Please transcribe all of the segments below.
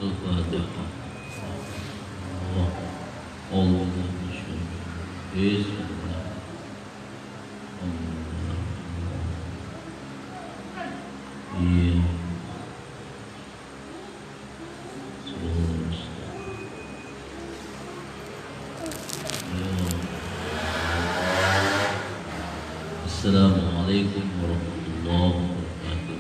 الفاتحة. الله الله بسم الله. Iya. Assalamualaikum warahmatullahi wabarakatuh.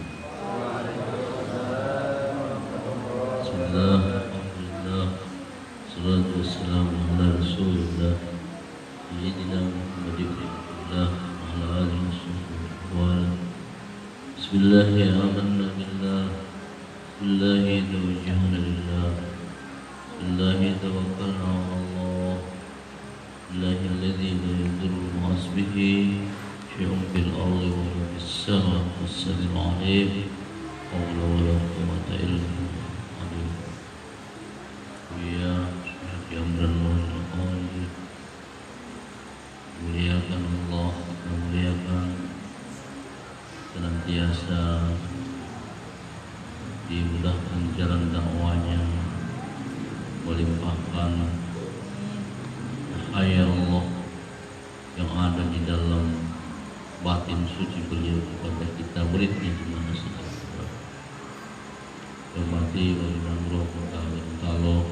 Bismillah, alhamdulillah, salatu wassalamu ala rasulillah Sayyidina Muhammadin wa ala alihi wa sahbihi. Bismillahi amanna billah, Bismillahi tawajjahna lillah, Bismillahi tawakkalna ala Allah, Bismillahi alladhi la yadurru ma'asbihi syai'un fil ardi wa fis sama was-sami'ul 'alim. Haula wa la quwwata illa billah. Ya, Amran muliakan Allah, memuliakan senantiasa dimudahkan jalan dakwanya, melimpahkan cahaya Allah yang ada di dalam batin suci beliau kepada kita muridnya di mana saja. Hormati Imam Roh Kalo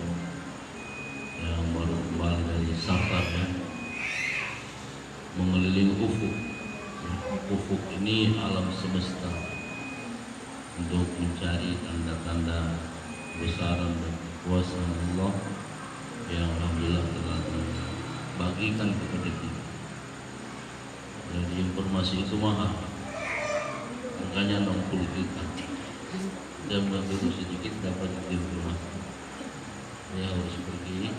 yang baru kembali dari safar ya, mengelilingi ufuk. Ufuk ini alam semesta untuk mencari tanda-tanda kebesaran dan kekuasaan Allah yang alhamdulillah telah dibagikan kepada kita. Jadi informasi itu mahal, makanya 60 juta. Dan baru sedikit dapat informasi. Dia harus pergi,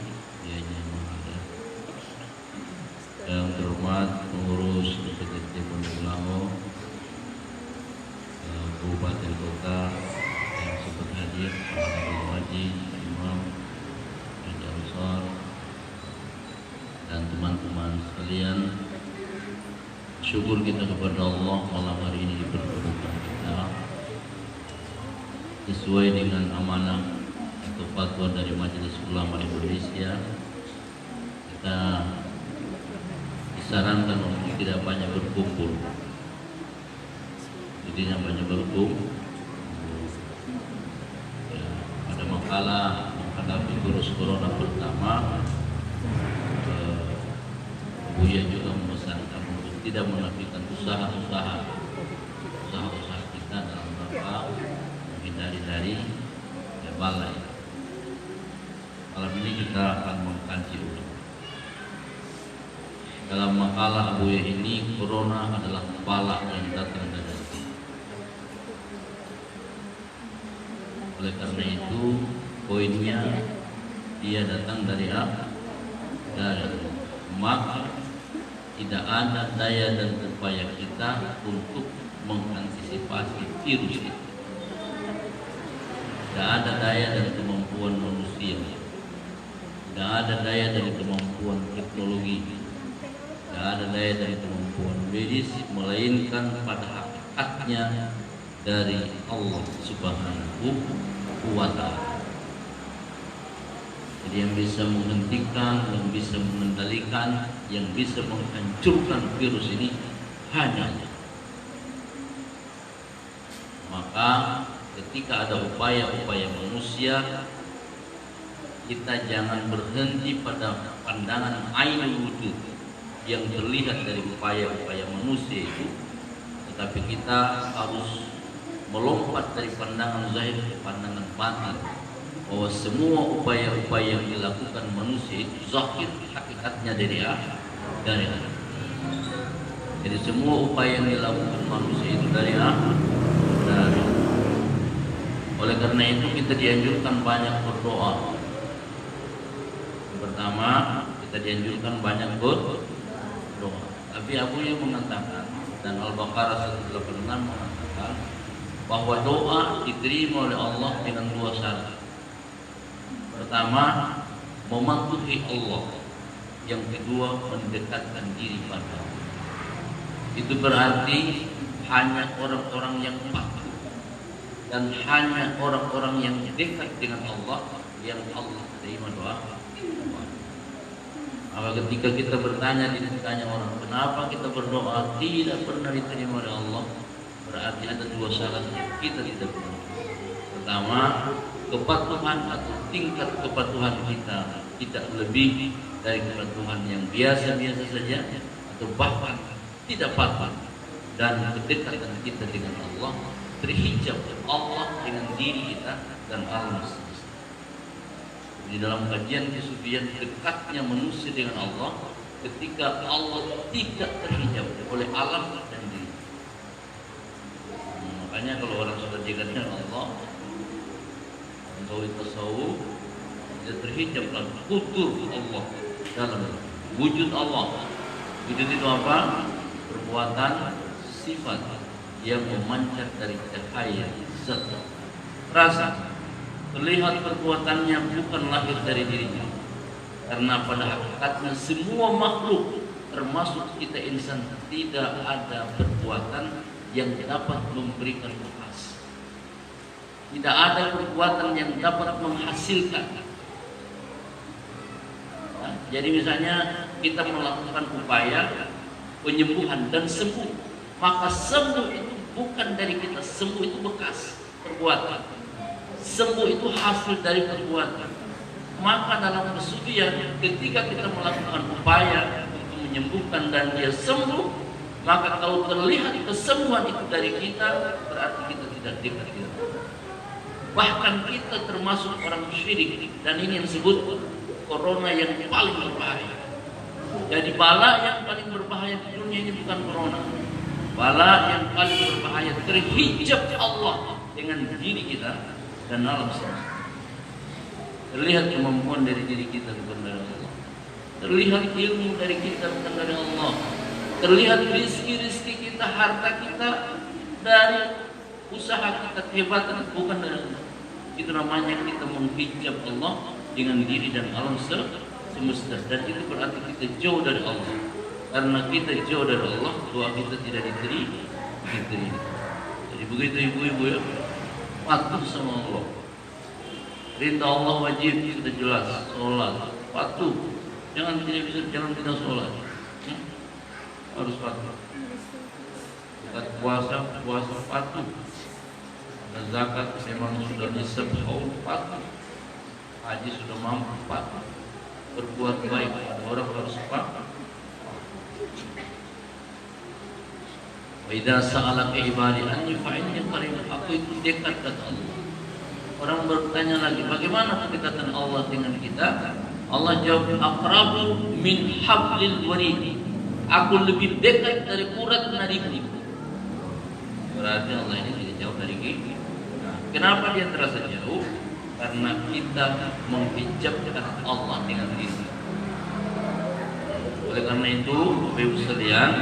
biayanya mahal ya. Yang terhormat pengurus SDT Pondok Laho, Kabupaten Kota yang sempat hadir, Pak Abdul Haji, Imam, Haji Ansar, dan teman-teman sekalian. Syukur kita kepada Allah malam hari ini dipertemukan kita sesuai dengan amanah atau fatwa dari Majelis Ulama Indonesia. Kita disarankan untuk tidak banyak berkumpul, jadi banyak berkumpul ya, pada makalah menghadapi virus corona pertama. Buya juga memesankan untuk tidak menafikan usaha-usaha kita dalam rangka menghindari dari balai. Malam ini kita akan mengkaji ulang. Dalam makalah Buya ini, corona adalah bala yang datang dari Allah. Oleh karena itu, poinnya dia datang dari apa? Dari Allah. Maka tidak ada daya dan upaya kita untuk mengantisipasi virus itu. Tidak ada daya dan kemampuan manusia, tidak ada daya dan kemampuan teknologi, tidak ada daya dan kemampuan medis, melainkan pada hakikatnya dari Allah Subhanahu wa Ta'ala. Jadi yang bisa menghentikan, yang bisa mengendalikan, yang bisa menghancurkan virus ini hanya Allah. Maka ketika ada upaya-upaya manusia, kita jangan berhenti pada pandangan ainul wujud yang terlihat dari upaya-upaya manusia itu, tetapi kita harus melompat dari pandangan zahir ke pandangan batin, bahwa semua upaya-upaya yang dilakukan manusia itu zahir, hakikatnya dari Allah. Jadi semua upaya yang dilakukan manusia itu dari Allah. Oleh karena itu kita dianjurkan banyak berdoa. Yang pertama, kita dianjurkan banyak berdoa. Tapi Abu yang mengatakan, dan Al-Baqarah 186 mengatakan bahwa doa diterima oleh Allah dengan dua syarat. Pertama, mematuhi Allah. Yang kedua, mendekatkan diri pada Allah. Itu berarti hanya orang-orang yang patuh dan hanya orang-orang yang dekat dengan Allah yang Allah terima doa. Maka ketika kita ditanya orang, kenapa kita berdoa tidak pernah diterima oleh Allah, berarti ada dua syarat kita tidak pernah. Pertama, kepatuhan atau tingkat kepatuhan kita tidak lebih dari kepatuhan yang biasa-biasa saja atau bahkan tidak patuh, dan kedekatan kita dengan Allah terhijab Allah dengan diri kita dan alam semesta. Di dalam kajian kesufian, dekatnya manusia dengan Allah ketika Allah tidak terhijab oleh alam dan diri. Makanya kalau orang sudah dekat dengan Allah, tasawuf tidak terhijab lagi kutur Allah dalam wujud Allah. Wujud itu apa? Perbuatan, sifat yang memancar dari cahaya zat. Rasa terlihat perbuatannya bukan lahir dari dirinya, karena pada hakikatnya semua makhluk termasuk kita insan tidak ada perbuatan yang dapat memberikan bekas. Tidak ada perbuatan yang dapat menghasilkan. Nah, jadi misalnya kita melakukan upaya penyembuhan dan sembuh, maka sembuh itu bukan dari kita, sembuh itu bekas perbuatan. Sembuh itu hasil dari perbuatan. Maka dalam kesucian, ketika kita melakukan upaya untuk menyembuhkan dan dia sembuh, maka kalau terlihat kesembuhan itu dari kita, berarti kita tidak dekat dengan Allah. Bahkan kita termasuk orang syirik, dan ini yang disebut corona yang paling berbahaya. Jadi bala yang paling berbahaya di dunia ini bukan corona. Bala yang paling berbahaya terhijab Allah dengan diri kita dan alam semesta. Terlihat kemampuan dari diri kita bukan dari Allah. Terlihat ilmu dari kita bukan dari Allah. Terlihat rizki kita, harta kita, dari usaha kita, kehebatan bukan dari Allah. Itu namanya kita menghijab Allah dengan diri dan alam semesta. Dan itu berarti kita jauh dari Allah. Karena kita jauh dari Allah, doa kita tidak diterima. Jadi begitu ibu-ibu ya, patuh sama Allah. Perintah Allah wajib sudah jelas, sholat, patuh. Jangan tidak sholat. Harus patuh. Zakat puasa patuh. Dan zakat memang sudah nisab haul patuh. Haji sudah mampu patuh. Berbuat baik pada orang harus patuh. Wa idza sa'alaka ibadi anni fa inni qarib, aku itu dekat kata Allah. Orang bertanya lagi, bagaimana kedekatan Allah dengan kita? Allah jawab, aqrabu min hablil warid. Aku lebih dekat dari urat nadi. Berarti Allah ini tidak jauh dari kita. Nah, kenapa dia terasa jauh? Karena kita menghijabkan Allah dengan diri. Oleh karena itu, Bapak Ibu sekalian,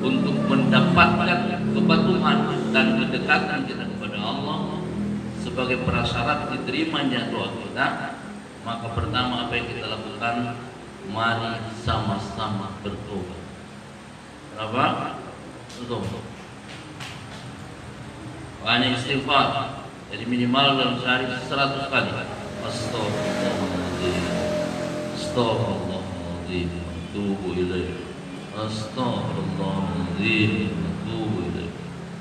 untuk mendapatkan kepatuhan dan kedekatan kita kepada Allah sebagai prasyarat diterimanya doa kita, maka pertama apa yang kita lakukan? Mari sama-sama bertobat. Kenapa? Bertobat. Makanya istighfar. Jadi minimal dalam sehari 100 kali. Astagfirullahaladzim, Astagfirullahaladzim, tubu ilaih. Astagfirullahaladzim, tubu ilaih.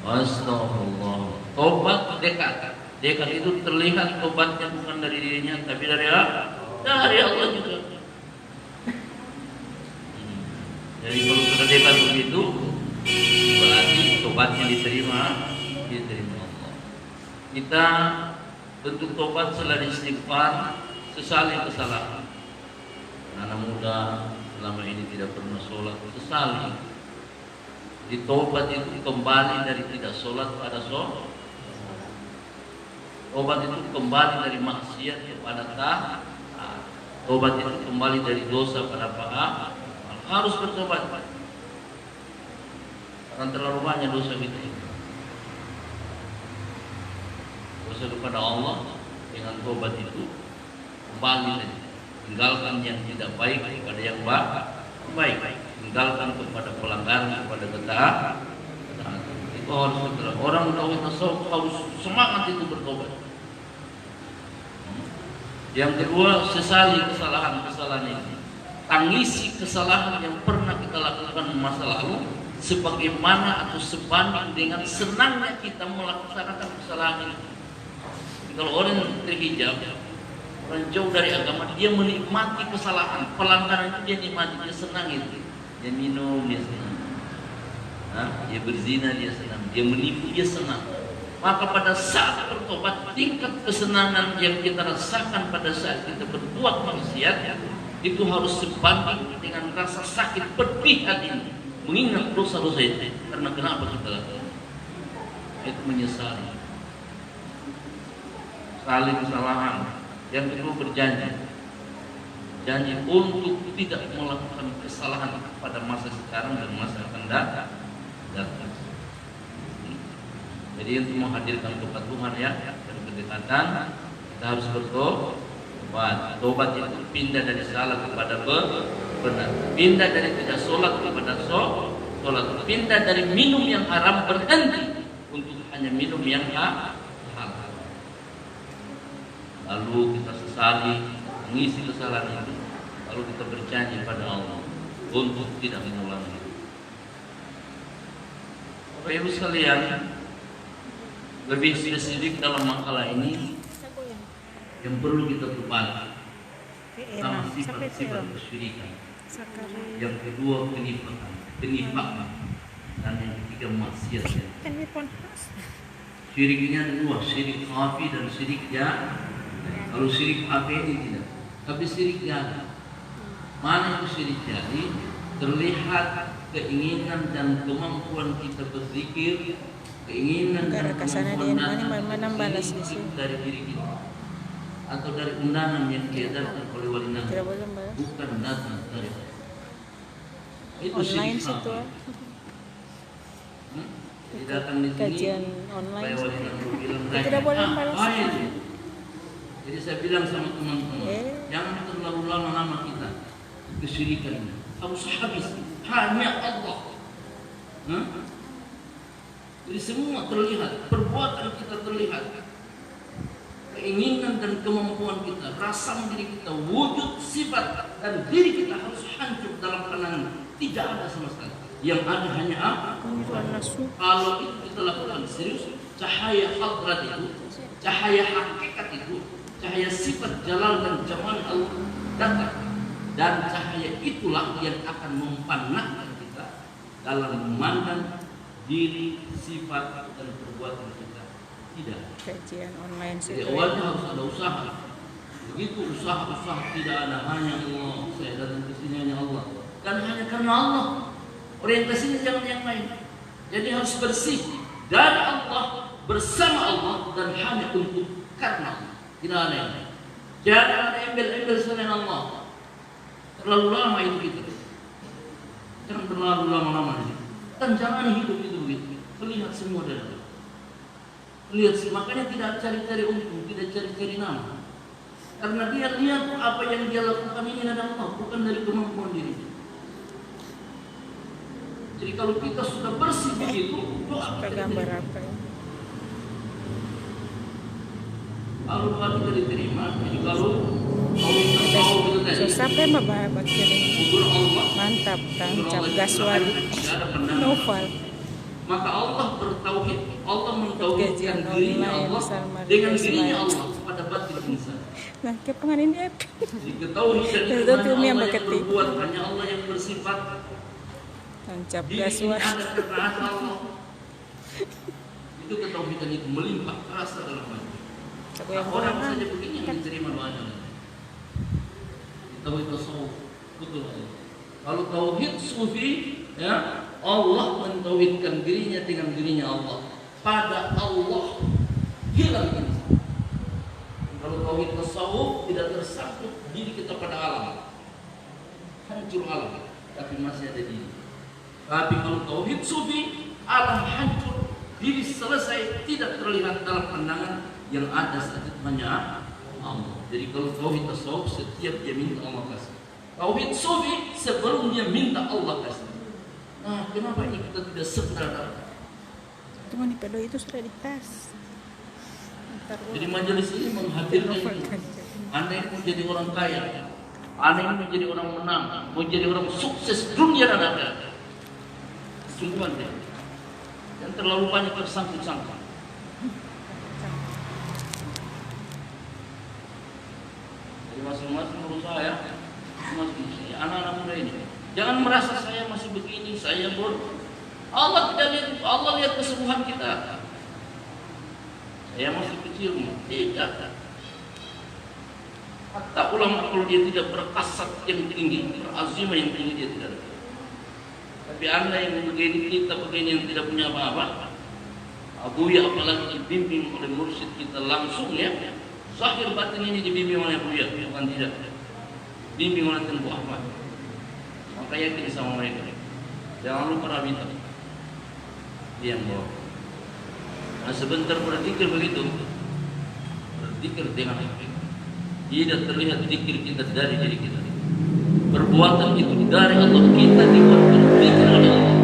Astagfirullah. Tobat dekat. Dekat itu terlihat tobatnya bukan dari dirinya, tapi dari Allah juga. Jadi kalau sudah dekat begitu, berarti tobatnya diterima Allah. Kita bentuk tobat selain istighfar, sesali kesalahan. Anak muda selama ini tidak pernah sholat, sesali. Di tobat itu kembali dari tidak sholat pada sholat. Tobat itu kembali dari maksiat kepada taat. Tobat itu kembali dari dosa pada taat. Harus bertobat. Karena terlalu banyak dosa kita. Dosa kepada Allah dengan tobat itu kembali saja. Tinggalkan yang tidak baik kepada yang baik. Tinggalkan kepada pelanggaran kepada ketaatan. Oh, saudara, orang tauhid tasawuf harus semangat itu bertobat. Yang kedua, sesali kesalahan-kesalahan ini. Tangisi kesalahan yang pernah kita lakukan di masa lalu, sebagaimana atau sebanding dengan senangnya kita melaksanakan kesalahan ini. Kalau orang terhijab, orang jauh dari agama, dia menikmati kesalahan, pelanggaran itu dia nikmati, dia senang itu. Dia minum, dia senang. Dia berzina, dia senang. Dia menipu, dia senang. Maka pada saat bertobat, tingkat kesenangan yang kita rasakan pada saat kita berbuat maksiat itu harus sebanding dengan rasa sakit pedih hati mengingat dosa-dosa itu. Karena kenapa kita lakukan? Itu menyesali. Saling kesalahan. Yang kedua, berjanji. Janji untuk tidak melakukan kesalahan pada masa sekarang dan masa akan datang. Jadi untuk menghadirkan tobat Tuhan ya, dan kedekatan, kita harus bertobat. Tobat itu pindah dari salah kepada benar, pindah dari tidak sholat kepada sholat, pindah dari minum yang haram berhenti untuk hanya minum yang halal. Lalu kita sesali, mengisi kesalahan itu, lalu kita berjanji pada Allah untuk tidak mengulangi. Bapak Ibu sekalian, lebih spesifik dalam makalah ini yang perlu kita berbalik sama sifat-sifat kesyirikan. Yang kedua penipuan, dan yang ketiga maksiat. Syiriknya dua, syirik khafi dan syirik jari. Kalau syirik khafi ini tidak, tapi syirik jari. Mana itu syirik jari? Terlihat keinginan dan kemampuan kita berzikir, keinginan dan kemampuan dari diri kita atau dari undangan yang diedarkan oleh wali nasi, bukan datang dari itu online situ. Jadi datang di sini kajian online wali nasi bilang tidak boleh balas. Jadi saya bilang sama teman-teman, jangan terlalu lama nama kita kesyirikan, harus habis hanya Allah. Jadi semua terlihat, perbuatan kita terlihat, keinginan dan kemampuan kita, rasa diri kita, wujud sifat dan diri kita harus hancur dalam pandangan. Tidak ada sama sekali. Yang ada hanya apa? Kalau itu kita lakukan serius, cahaya hadrat itu, cahaya hakikat itu, cahaya sifat jalal dan jamal Allah datang, dan cahaya itulah yang akan mempanahkan kita dalam memandang diri, sifat dan perbuatan kita. Tidak. Kajian online Jadi awalnya harus ada usaha. Begitu usaha tidak ada, hanya Allah. Saya datang ke sini hanya Allah. Dan hanya karena Allah. Orientasinya jangan yang lain. Jadi harus bersih dari Allah, bersama Allah, dan hanya untuk karena Allah. Tidak ada yang lain. Jangan ada embel-embel selain Allah. Terlalu lama itu kita. Jangan terlalu lama-lama ini. Dan jangan hidup itu begitu. Melihat semua dari Allah. Lihat, makanya tidak cari-cari untung, tidak cari-cari nama. Karena dia lihat apa yang dia lakukan ini dari Allah, bukan dari kemampuan diri. Jadi kalau kita sudah bersih begitu, doa kita gambar apa ya? Kalau doa kita diterima, jadi kalau itu tadi. Sampai mababak mantap, tancap gaswali, novel. Maka Allah bertauhid, Allah mentauhidkan dirinya Allah dengan dirinya Allah pada batin insan. Nah, kepengan ini apa? Diketahui dari mana Allah yang berbuat, hanya Allah yang bersifat. Tancap Diri ini gaswali. ada karena Allah. Itu ketauhidan itu melimpah rasa dalam hati. Orang saja begini yang diterima doanya. Tauhid tasawuf, betul. Kalau tauhid sufi, ya, Allah mentauhidkan dirinya dengan dirinya Allah. Pada Allah hilang insan. Kalau tauhid tasawuf tidak tersangkut diri kita pada alam, hancur alam, tapi masih ada diri. Tapi kalau tauhid sufi, alam hancur, diri selesai, tidak terlihat dalam pandangan, yang ada saat itu hanya Allah. Jadi kalau tauhid tasawuf, setiap dia minta Allah kasih. Tauhid sufi, sebelum dia minta Allah kasih. Nah, kenapa ini kita tidak segera tunggu nih pedo itu sudah di tas. Ntar Jadi majelis ini menghadirkan Anda ini mau jadi orang kaya, Anda ini mau jadi orang menang, mau jadi orang sukses dunia dan akhirat. Sungguh Anda yang terlalu banyak tersangkut-sangkut. Jadi masing-masing berusaha ya, masing-masing anak-anak muda ini. Jangan merasa saya masih begini, saya bodoh. Allah tidak lihat, Allah lihat kesembuhan kita. Saya masih kecil, tidak. Hatta ulama kalau dia tidak berkasat yang tinggi, berazimah yang tinggi dia tidak. Tapi Anda yang begini, kita begini yang tidak punya apa-apa, Abuya apalagi dibimbing oleh mursyid kita langsung ya. Zahir batin ini dibimbing oleh Abuya, bukan tidak. Bimbing oleh Tunku Ahmad. Maka yakin sama mereka. Jangan lupa Rabita. Dia yang bawa. Nah sebentar berzikir begitu, berzikir dengan efek. Tidak terlihat zikir kita dari diri kita. Perbuatan itu dari Allah, kita dibuat berzikir oleh Allah.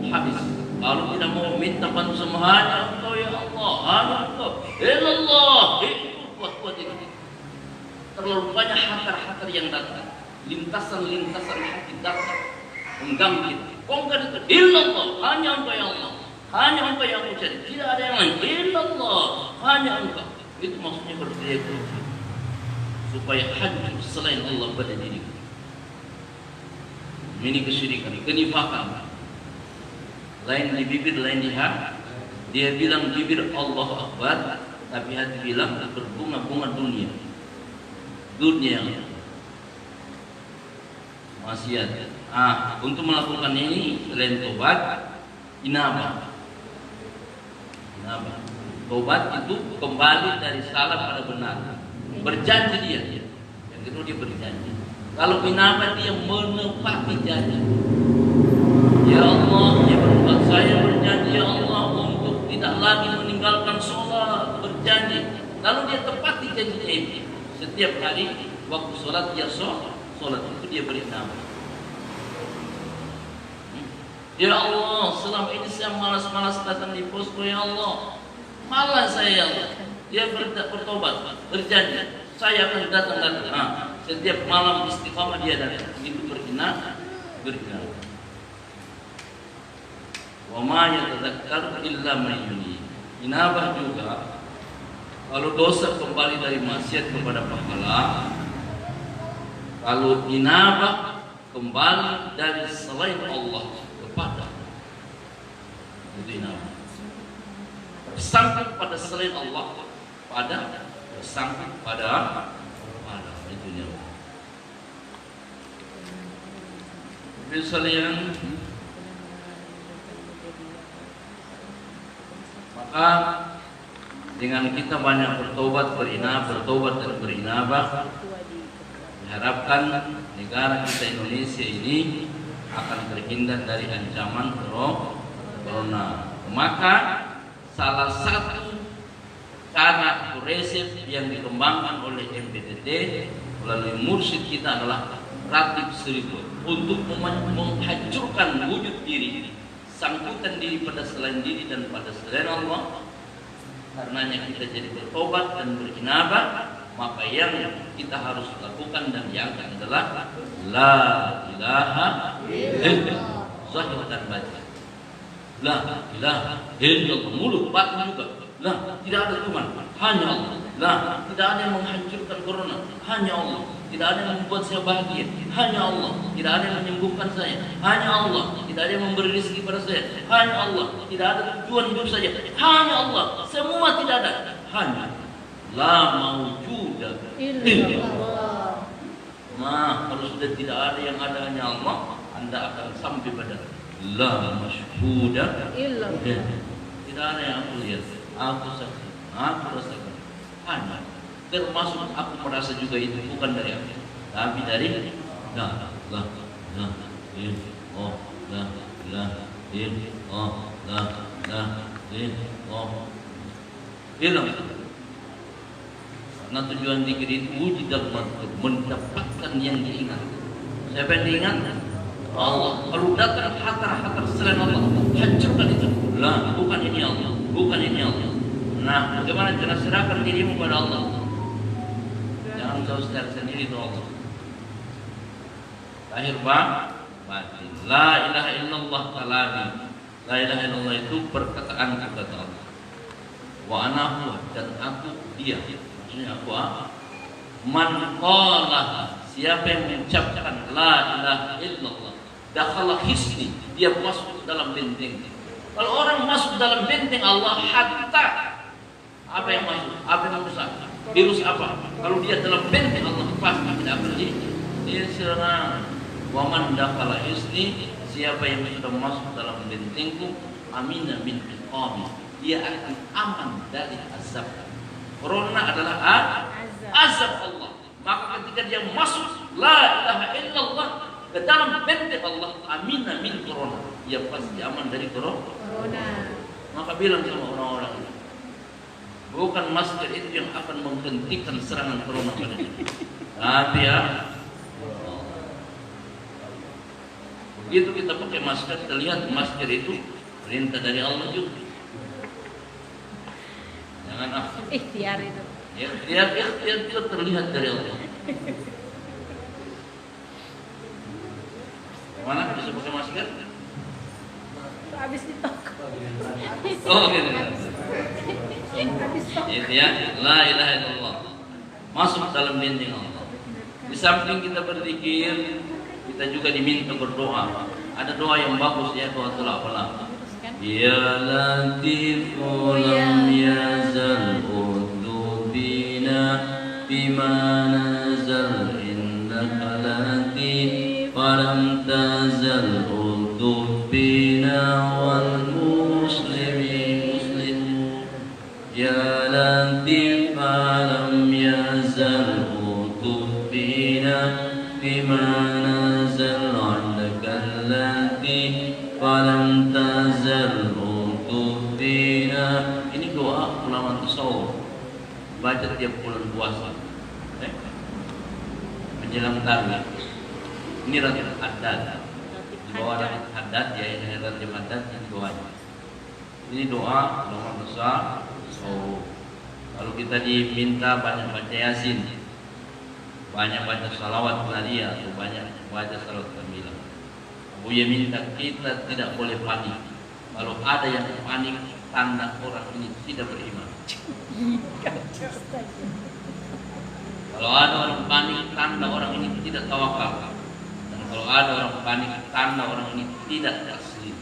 Habis. Kalau tidak mau minta bantu sama hanya Engkau ya Allah, hanya Engkau. Ilallah, itu kuat-kuat itu. Terlalu banyak hatar-hatar yang datang, lintasan-lintasan hati datang mengganggu kita. Kongkar itu, illallah, hanya Engkau ya Allah. Hanya Engkau yang aku cari, tidak ada yang lain. Illallah, hanya Engkau. Itu maksudnya berdaya supaya hancur selain Allah pada diri. Ini kesyirikan, kenifakan. Lain di bibir, lain di hati. Dia bilang bibir Allahu Akbar, tapi hati bilang berbunga-bunga dunia. Dunia maksiat. Untuk melakukan ini selain tobat, inabah. Tobat itu kembali dari salah pada benar. Berjanji dia. Yang kedua dia berjanji. Kalau inabah dia menepati janji. Ya Allah, ya berbuat saya berjanji ya Allah untuk tidak lagi meninggalkan sholat, berjanji. Lalu dia tepati janjinya itu. Setiap hari waktu sholat dia sholat itu dia berinabah. Ya Allah, selama ini saya malas-malas datang di posko ya Allah. Malas saya ya Allah. Dia bertobat, berjanji. Saya akan datang. Setiap malam istiqamah dia datang. Itu berinabah. Wa ma yatadzakkaru illa man yunib. Inabah juga kalau dosa kembali dari maksiat kepada pahala. Kalau inabah kembali dari selain Allah kepada itu inabah. Bersangkut pada selain Allah pada bersangkut pada itu inabah. Misalnya maka dengan kita banyak bertobat dan berinabah, diharapkan negara kita Indonesia ini akan terhindar dari ancaman corona. Maka salah satu cara resep yang dikembangkan oleh MPTT melalui mursyid kita adalah ratib 1000 untuk menghancurkan wujud diri, sangkutan diri pada selain diri dan pada selain Allah. Karenanya kita jadi bertobat dan berinabah. Maka yang kita harus lakukan dan yang adalah la ilaha illallah, zahir dan batin. La ilaha illallah, mulut batin juga. La, tidak ada Tuhan, hanya Allah. La, tidak ada yang menghancurkan corona, hanya Allah. Tidak ada yang membuat saya bahagia, hanya Allah. Tidak ada yang menyembuhkan saya, hanya Allah. Tidak ada yang memberi rezeki pada saya, hanya Allah. Tidak ada tujuan hidup saja, hanya Allah. Semua tidak ada, hanya la mawjuda illallah. Nah, kalau sudah tidak ada yang ada hanya Allah, Anda akan sampai pada la masyhuda illallah. Tidak ada yang aku lihat, aku saksi, aku rasakan, hanya. Termasuk aku merasa juga itu bukan dari aku, tapi dari la karena tujuan zikir itu wujud dalam mendapatkan yang diingat. Siapa yang diingat? Allah. Kalau datang hatar-hatar selain Allah, hancurkan itu. Lah, bukan ini Allah, bukan ini Allah. Nah, bagaimana cara serahkan dirimu pada Allah? Jangan kau secara sendiri itu Allah. Lahir batin. La ilaha illallah kalami. La ilaha illallah itu perkataan kata Allah. Wa ana dan aku dia. Maksudnya aku man qala, siapa yang mengucapkan la ilaha illallah, dakhala hisni, dia masuk dalam benteng. Kalau orang masuk dalam benteng Allah, hatta apa yang masuk? Apa yang rusak? Virus apa? Kalau dia dalam benteng Allah, pasti tidak pergi. Dia serang. Wa man dakhala hisni, siapa yang sudah masuk dalam bentengku, amina min iqami, dia akan aman dari azab. Corona adalah azab Allah. Maka ketika dia masuk la ilaha illallah ke dalam benteng Allah, amina min corona, dia pasti aman dari corona. Maka bilang sama orang-orang ini, bukan masker itu yang akan menghentikan serangan corona pada diri, tapi ya begitu kita pakai masker, kita lihat masker itu perintah dari Allah juga. Jangan Ikhtiar itu. ya, ikhtiar itu terlihat dari Allah. Mana bisa pakai masker? Habis di toko. Oh gitu. Habis toko. Itu ya, la ilaha illallah. Masuk dalam benteng Allah. Di samping kita berzikir, kita juga diminta berdoa. Ada doa yang bagus ya, doa apalah. Ya Latifu lam yazal udubina bima nazal innaka latif falam tazal udubina wal muslimin. Ya Latif lam yazal udubina bima nazal innaka latif falam tazal udubina. Ini doa ulama tasawuf, baca tiap bulan puasa, menjelang tarawih. Ini Ratib Haddad, di bawah Ratib Haddad ya, ini Ratib Haddad, ini doanya. Ini doa ulama tasawuf. Kalau kita diminta banyak baca Yasin, banyak baca salawat Nadia, atau banyak baca salawat Kamilah. Buya minta kita tidak boleh panik. Kalau ada yang panik, tanda orang ini tidak beriman. Kalau ada orang panik, tanda orang ini tidak tawakal. Dan kalau ada orang panik, tanda orang ini tidak taslim.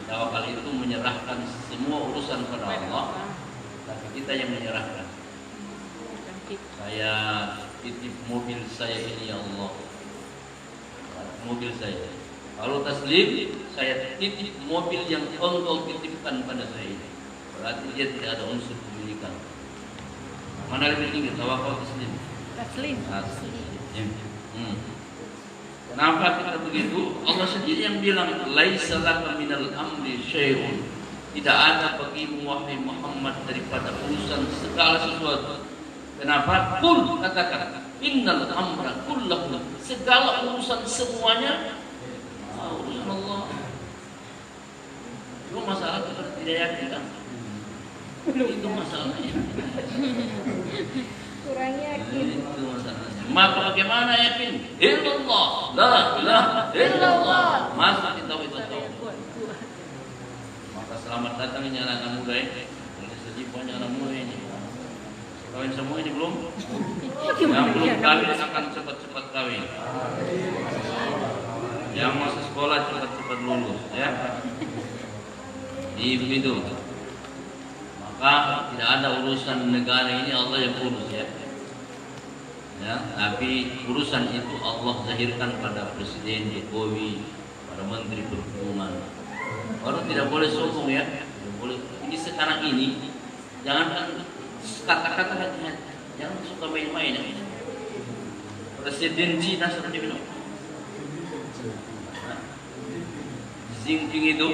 Tawakal itu menyerahkan semua urusan pada Allah, tapi kita yang menyerahkan. Saya titip mobil saya ini ya Allah, mobil saya. Kalau taslim, saya titip mobil yang engkau titipkan pada saya ini. Berarti dia tidak ada unsur kepemilikan. Mana lebih tinggi, tawakal taslim? Taslim. Kenapa kita begitu? Allah sendiri yang bilang, laisa laka minal amri syai'un. Tidak ada bagimu wahai Muhammad daripada urusan segala sesuatu. Kenapa? Kul, katakan, innal amra kullahu, segala urusan semuanya urusan Allah. Itu masalah kita tidak yakin kan? Itu masalahnya. Kurang yakin. Itu masalahnya. Maka bagaimana yakin? Illallah, la ilaha illallah. Masuk kita itu. Maka selamat datang ini anak muda ini. Boleh sedih banyak anak muda ini. Kawin semua ini belum? Yang belum kawin akan cepat-cepat kawin. Yang masuk sekolah cepat-cepat lulus, ya. Begitu. Maka tidak ada urusan negara ini Allah yang urus ya. Ya, tapi urusan itu Allah zahirkan pada Presiden Jokowi, pada Menteri Perhubungan. Orang tidak boleh sombong ya. Tidak boleh. Ini sekarang ini jangan kata-kata hati-hati, jangan suka main-main. Presiden Cina seperti itu, Xi itu,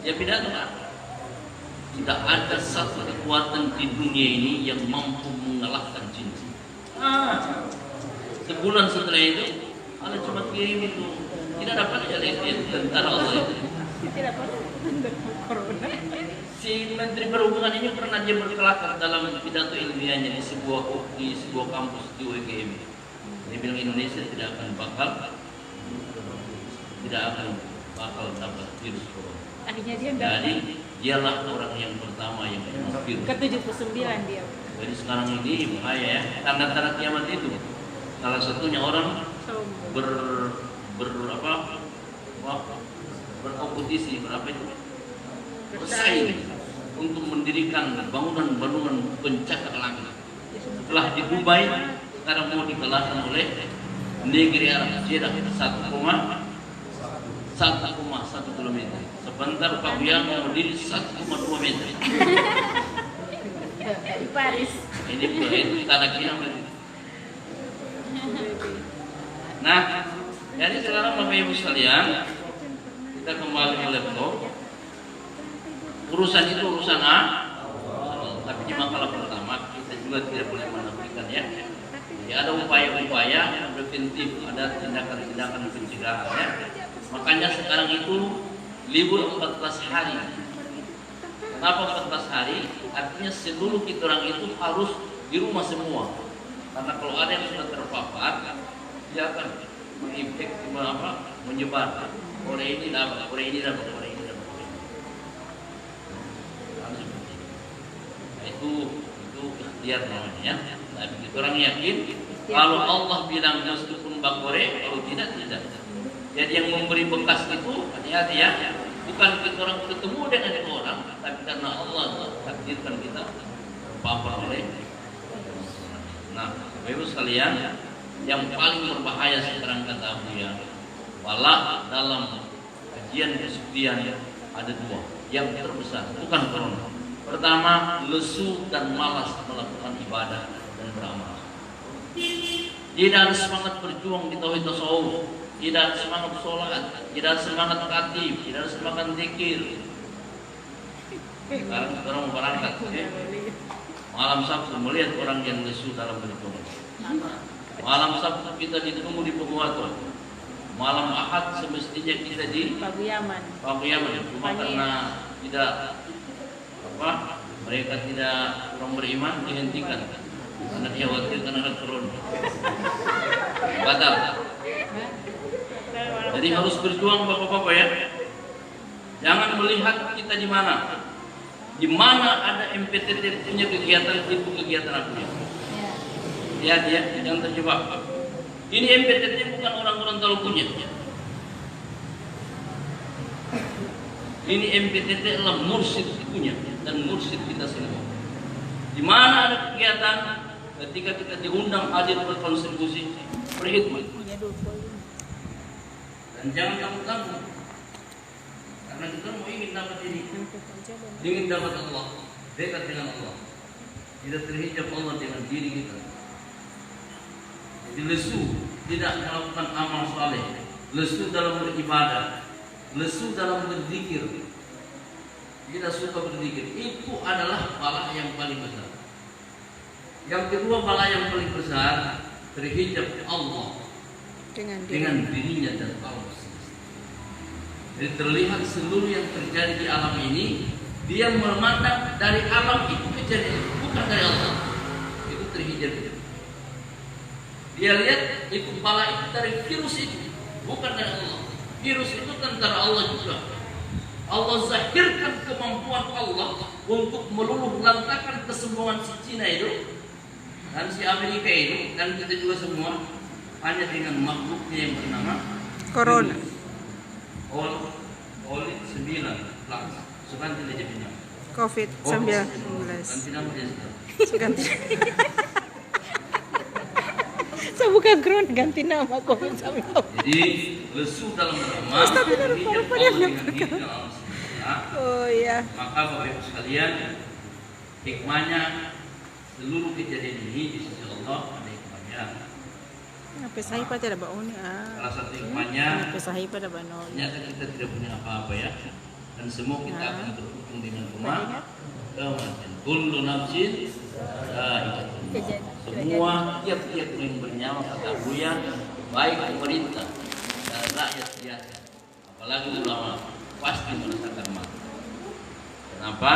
dia pidato kan? Tidak ada satu kekuatan di dunia ini yang mampu mengalahkan Cina. Sebulan setelah itu, Anda cuma kirim itu, tidak dapat ya lihat tentara Allah itu. Tidak pernah tentang corona. Si Menteri Perhubungan ini pernah dia berkelakar dalam pidato ilmiahnya di sebuah kampus di UGM. Dia bilang Indonesia tidak akan bakal dapat virus corona. Akhirnya dia Jadi dialah orang yang pertama yang kena virus. ke-79 dia. Jadi sekarang ini bahaya ya. Tanda-tanda kiamat itu salah satunya orang berkompetisi itu bersaing untuk mendirikan bangunan-bangunan pencakar langit. Setelah di Dubai sekarang mau dikalahkan oleh negeri Arab Jeddah 1,1 kilometer. Sebentar Pak Wian mau berdiri 1,2 meter. Di Paris. Ini tanda kiamat. Nah, jadi sekarang Bapak Ibu sekalian, kita kembali ke laptop. Urusan itu urusan A, tapi di makalah pertama kita juga tidak boleh menafikan ya. Jadi ada upaya-upaya preventif, ada tindakan-tindakan pencegahan ya. Makanya sekarang itu libur 14 hari. Kenapa 14 hari? Artinya seluruh kita orang itu harus di rumah semua. Karena kalau ada yang sudah terpapar, dia akan menginfeksi menyebar. Orang ini dapat. Itu ikhtiar namanya ya. Tapi kita orang yakin kalau Allah bilang meskipun bakore, kalau tidak. Jadi yang memberi bekas itu hati-hati ya. Bukan kita orang ketemu dengan orang, tapi karena Allah takdirkan kita terpapar oleh. Nah, Bapak Ibu sekalian, yang paling berbahaya sekarang kata Abu ya, wala dalam kajian kesucian ada dua yang terbesar, bukan corona. Pertama, lesu dan malas melakukan ibadah dan beramal. Tidak ada semangat berjuang di tauhid tasawuf, tidak ada semangat sholat, tidak ada semangat khatib, tidak ada semangat zikir. Sekarang kita orang berangkat, malam Sabtu melihat orang yang lesu dalam berjuang. Malam Sabtu kita ditunggu di Peguato. Malam Ahad semestinya kita di Paguyaman. Cuma karena tidak mereka tidak kurang beriman dihentikan karena dia khawatir karena ada corona. Batal. Jadi harus berjuang bapak-bapak ya. Jangan melihat kita di mana. Di mana ada MPTT punya kegiatan itu kegiatan apa ya? Dia jangan terjebak. Ini MPTT bukan orang-orang tahu punya. Ini MPTT adalah mursyid punya dan mursyid kita semua. Di mana ada kegiatan ketika kita diundang hadir berkontribusi berkhidmat. Dan jangan takut-takut. Karena kita mau ingin dapat ini. Ingin dapat Allah, dekat dengan Allah. Tidak terhijab Allah dengan diri kita. Jadi lesu tidak melakukan amal saleh, lesu dalam beribadah, lesu dalam berzikir, tidak suka berzikir. Itu adalah bala yang paling besar. Yang kedua bala yang paling besar terhijab Allah dengan dirinya dan Allah. Jadi terlihat seluruh yang terjadi di alam ini, dia memandang dari alam itu kejadian, bukan dari Allah. Itu terhijab. Dia lihat itu bala itu dari virus itu, bukan dari Allah. Virus itu tentara Allah juga. Allah zahirkan kemampuan Allah untuk meluluh lantakan kesembuhan si Cina itu dan si Amerika itu dan kita juga semua hanya dengan makhluknya yang bernama Corona. Oleh 9 plus sukan tidak jadi COVID-19. ganti nama dia Ganti. Saya bukan corona, ganti nama COVID-19. jadi lesu dalam beramal Oh iya. maka Bapak Ibu sekalian hikmahnya seluruh kejadian ini di sisi Allah ada hikmahnya. Apa saya pada ada bauni Salah satu hikmahnya Apa saya pada bauni. ternyata kita tidak punya apa-apa ya dan semua kita akan berhubung dengan rumah kematian. Kullu nafsin dha'iqatul maut. Semua tiap-tiap yang bernyawa kata Buya baik pemerintah dan rakyat biasa, apalagi ulama, pasti merasakan manfaat. Kenapa?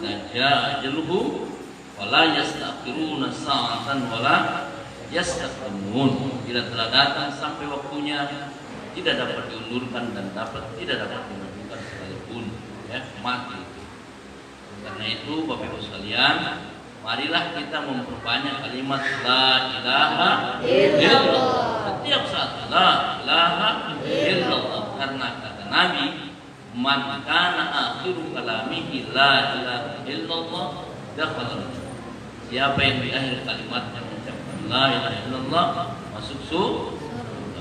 Daja ajaluhu wala yastakhiruna sa'atan wala yastaqdimun. Bila telah datang sampai waktunya, tidak dapat diundurkan dan tidak dapat dimajukan sekalipun, ya, mati. Karena itu Bapak Ibu sekalian, marilah kita memperbanyak kalimat la ilaha illallah. Setiap saat la ilaha illallah. Karena kata Nabi, man kana akhiru kalamihi la ilaha illallah dakhala. Siapa yang di akhir kalimatnya mengucapkan la ilaha illallah, masuk surga.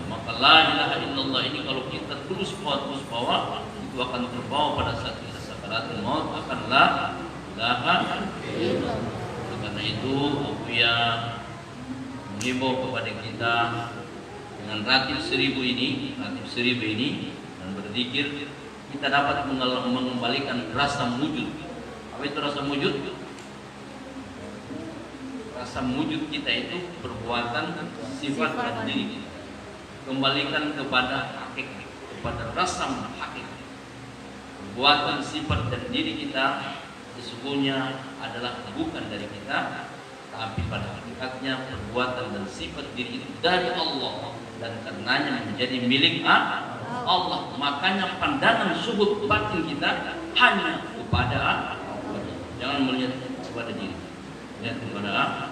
Maka la ilaha illallah ini kalau kita terus bawa itu akan terbawa pada saat kita sakaratul maut, akan la ilaha illallah. Karena itu Buya menghimbau kepada kita dengan ratib 1000 ini dan berzikir, kita dapat mengembalikan rasa wujud. Apa itu rasa wujud? Rasa wujud kita itu perbuatan, sifat dan diri kita. Kembalikan kepada hakikat, kepada rasa hakikat. Perbuatan, sifat dan diri kita sesungguhnya adalah bukan dari kita, tapi pada hakikatnya perbuatan dan sifat diri itu dari Allah dan karenanya menjadi milik Allah. Makanya pandangan suhud batin kita hanya kepada Allah. Jangan melihat kepada diri, lihat kepada Allah.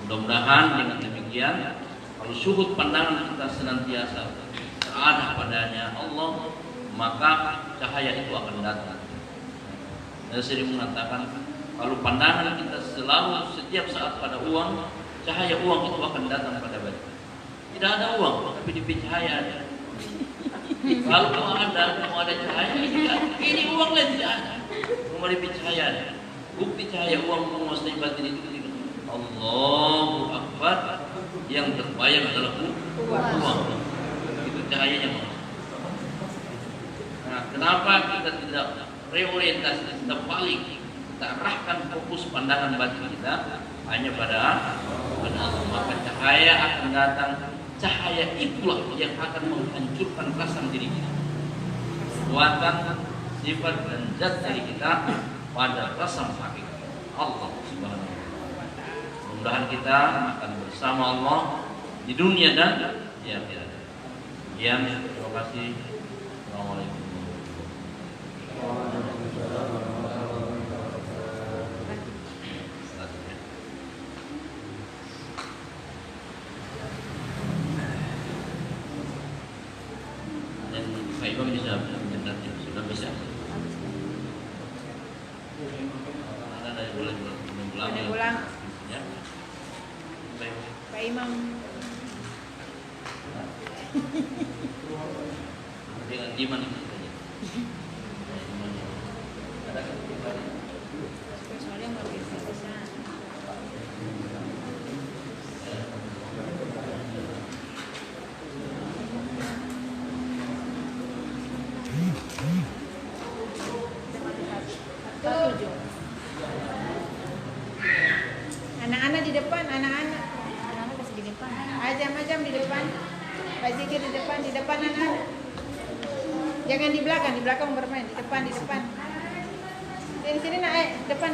Mudah-mudahan dengan demikian, kalau suhud pandangan kita senantiasa terarah padanya Allah, maka cahaya itu akan datang. Saya sering mengatakan, kalau pandangan kita selalu setiap saat pada uang, cahaya uang itu akan datang pada batin. Tidak ada uang, tapi di cahaya ada. Kalau mau ada cahaya, ini uang lain tidak ada. Mau di cahaya ada. Bukti cahaya uang menguasai batin itu. Allahu Akbar, yang terbayang adalah uang. Itu cahayanya. Nah, kenapa kita tidak reorientasi, kita balik, kita arahkan fokus pandangan batin kita hanya pada Allah, maka cahaya akan datang. Cahaya itulah yang akan menghancurkan rasa diri kita, perbuatan, sifat dan zat diri kita pada rasa hakikat Allah Subhanahu wa Ta'ala. Mudah-mudahan kita akan bersama Allah di dunia dan di akhirat. Sekian, terima kasih. Assalamualaikum. Pak Imam bisa sudah bisa. Ada boleh pulang. Ya. Pak Imam. Dengan gimana? Ada Soalnya nggak bisa. Anak-anak di depan, anak-anak kasih di depan. Ajam di depan. Pak Zikir di depan anak-anak. Jangan di belakang bermain, di depan. Di sini nak, depan.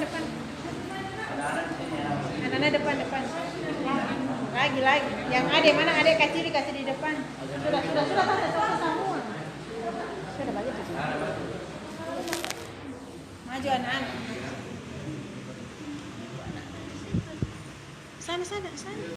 Anak-anak depan. Lagi. Yang ada mana ada kasih di depan. Sudah semua. Sudah balik. Maju anak-anak. Sana.